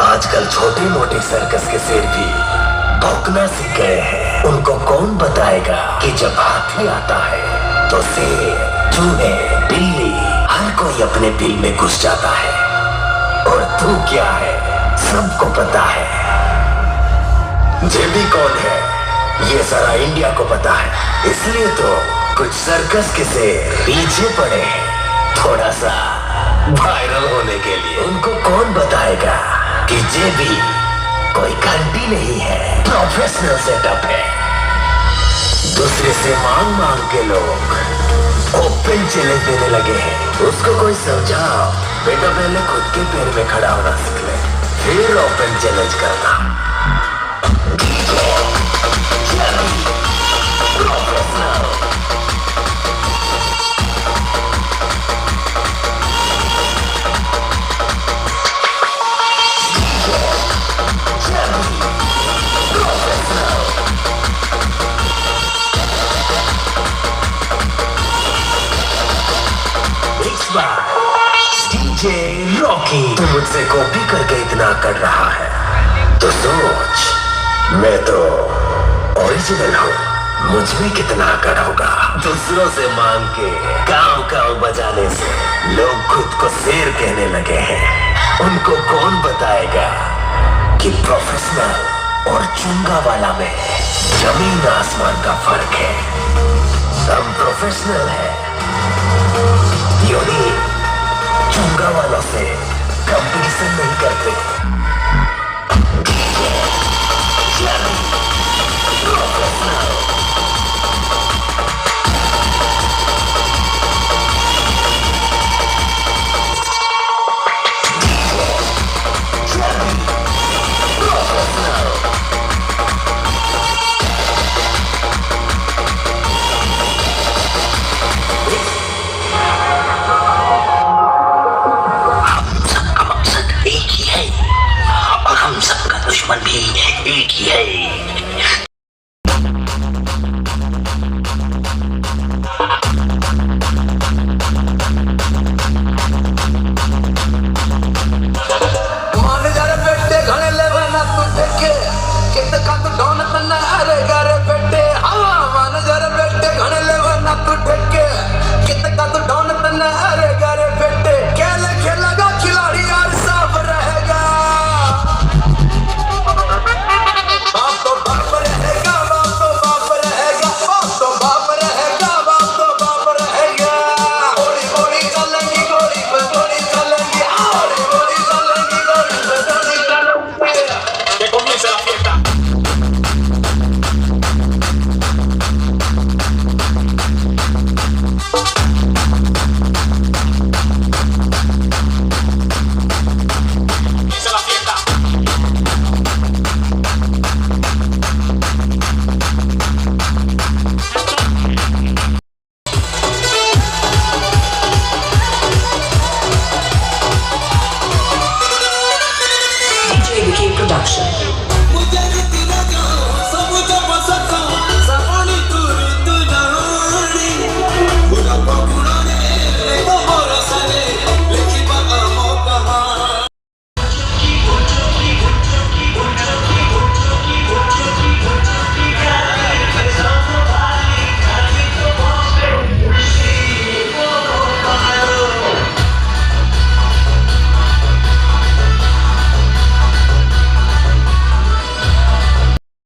आजकल छोटे मोटे सर्कस के शेर भी भौंकना सीख गए हैं। उनको कौन बताएगा कि जब हाथी आता है तो शेर, चूहे, बिल्ली हर कोई अपने दिल में घुस जाता है। और तू क्या है सबको पता है। जेबी कौन है ये सारा इंडिया को पता है। इसलिए तो कुछ सर्कस के शेर पीछे पड़े हैं थोड़ा सा वायरल होने के लिए। उनको कौन बताएगा कि जेबी कोई घंटी नहीं है, प्रोफेशनल सेटअप है। दूसरे से मांग मांग के लोग ओपन चैलेंज देने लगे हैं। उसको कोई समझाओ बेटा, पहले खुद के पैर में खड़ा होना सीख ले, फिर ओपन चैलेंज करना। Professional DJ Rocky. तू मुझसे कॉपी करके इतना कर रहा है तो सोच, मैं तो ओरिजिनल हूँ, मुझ में कितना अकड़ होगा। दूसरों से मांग के गाँव गाँव बजाने से लोग खुद को शेर कहने लगे हैं। उनको कौन बताएगा कि प्रोफेशनल और चुंगा वाला में जमीन आसमान का फर्क है। हम प्रोफेशनल है, योनी चुंगा वालों से कंपटीशन नहीं करते। दुश्मन भी एक ही है।